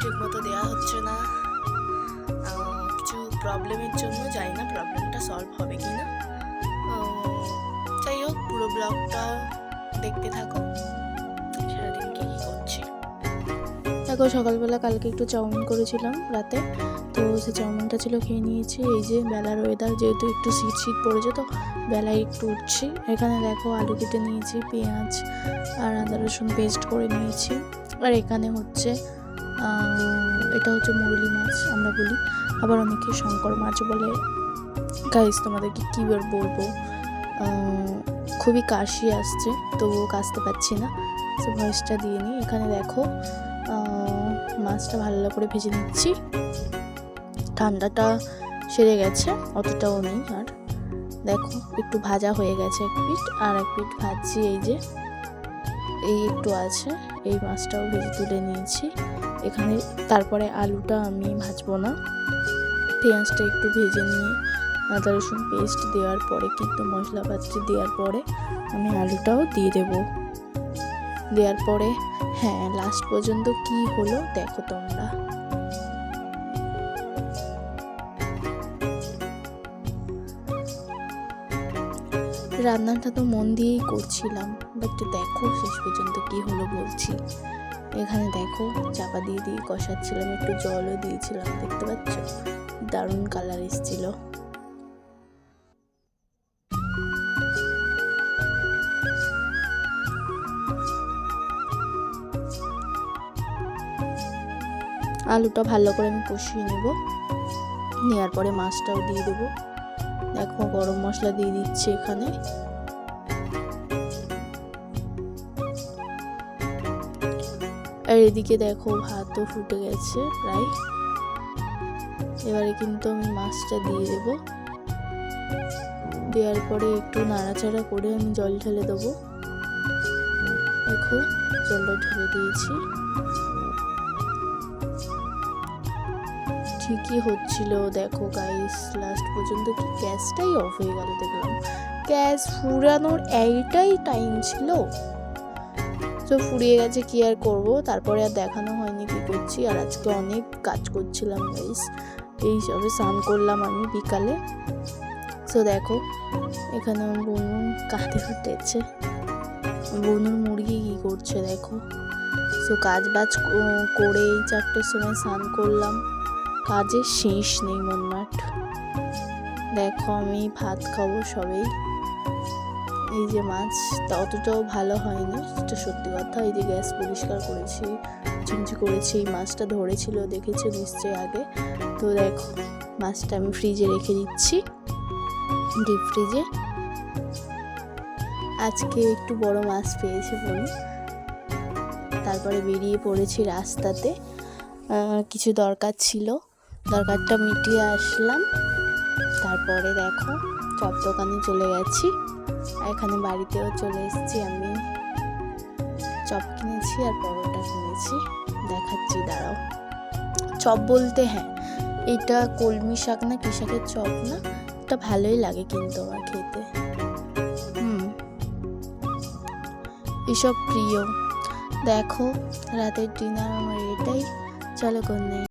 ঠিক মতো দেওয়া হচ্ছে না, কিছু প্রবলেমের জন্য। জানি না প্রবলেমটা সলভ হবে কি না। যাই হোক, পুরো ব্লগটা দেখতে থাকো সারাদিন কী কী করছি। দেখো, সকালবেলা কালকে একটু চাউমিন করেছিলাম রাতে, তো সে চাউমিনটা ছিল খেয়ে নিয়েছি। এই যে বেলার ওয়েদার, যেহেতু একটু শীত শীত পড়েছে, তো বেলায় একটু উঠছি। এখানে দেখো আলু কেটে নিয়েছি, পেঁয়াজ আর আদা রসুন পেস্ট করে নিয়েছি। আর এখানে হচ্ছে এটা হচ্ছে মুরলি মাছ আমরা বলি, আবার অনেকে শঙ্কর মাছ বলে। গাইস, তোমাদেরকে কী বলবো, খুবই কাশি আসছে, তবুও কাশতে পারছি না, তো ভয়েসটা দিয়ে নিই। এখানে দেখো মাছটা ভালো করে ভেজে নিচ্ছি। ঠান্ডাটা সেরে গেছে, অতটাও নেই। আর দেখো একটু ভাজা হয়ে গেছে এক পিঠ, আর এক পিঠ ভাজছি। এই যে এই একটু আছে, এই মাছটাও ভেজে তুলে নিয়েছি এখানে। তারপরে আলুটা আমি ভাজবো না, পেঁয়াজটা একটু ভেজে নিয়ে আদা রসুন পেস্ট দেওয়ার পরে, কিন্তু মশলাপাতি দেওয়ার পরে আমি আলুটাও দিয়ে দেবো। দেওয়ার পরে হ্যাঁ, লাস্ট পর্যন্ত কি হলো দেখো তোমরা। রান্নাটা তো মন দিয়েই করছিলাম, বাট দেখো শেষ পর্যন্ত কি হলো বলছি। এখানে দেখো চাপা দিয়ে দিয়ে কষাচ্ছিলাম, একটু জলও দিয়েছিলাম, দেখতে পাচ্ছ দারুণ কালার এসেছিল। আলুটা ভালো করে আমি কষিয়ে নেব, নেওয়ার পরে মাছটাও দিয়ে দেবো। দেখো গরম মশলা দিয়ে দিচ্ছি এখানে। আর এদিকে দেখো ভাতও ফুটে গেছে প্রায়। এবারে কিন্তু আমি মাছটা দিয়ে দেবো। দেওয়ার পরে একটু নাড়াচাড়া করে আমি জল ঢেলে দেবো। দেখো জলটা ঢেলে দিয়েছি। ঠিকই হচ্ছিল। দেখো গাইস, লাস্ট পর্যন্ত কি গ্যাসটাই অফ হয়ে গেল। দেখলাম গ্যাস ফুরানোর এইটাই টাইম ছিল, তো ফুরিয়ে গেছে, কি আর করব। তারপরে আর দেখানো হয়নি কি করছি। আর আজকে অনেক কাজ করছিলাম গাইস, এই সবে স্নান করলাম আমি বিকালে। তো দেখো এখানে আমার বোনু কাঁদে উঠেছে, বোনুর মুরগি কি করছে দেখো। তো কাজ বাজ করে এই 4টের সময় স্নান করলাম, কাজের শেষ নেই মনমাট। দেখো আমি ভাত খাবো সবেই। এই যে মাছটা অতটাও ভালো হয়নি, সেটা সত্যি কথা। এই যে গ্যাস পরিষ্কার করেছি, ঝুমঝি করেছি, এই মাছটা ধরেছিল দেখেছো নিশ্চয়ই আগে। তো দেখো মাছটা আমি ফ্রিজে রেখে দিচ্ছি, ডিপ ফ্রিজে। আজকে একটু বড় মাছ পেয়েছে বলুন। তারপরে বেরিয়ে পড়েছি রাস্তাতে, কিছু দরকার ছিল, দরকারটা মিটিয়ে আসলাম। তারপরে দেখো চপ দোকানে চলে গেছি, এখানে বাড়িতেও চলে এসেছি। আমি চপ কিনেছি আর পরোটা কিনেছি, দেখাচ্ছি দাঁড়াও। চপ বলতে হ্যাঁ, এটা কলমি শাক না কি শাকের চপ না, এটা ভালোই লাগে কিন্তু আমার খেতে। এসব প্রিয়। দেখো রাতের ডিনার আমার এটাই। চলো কোন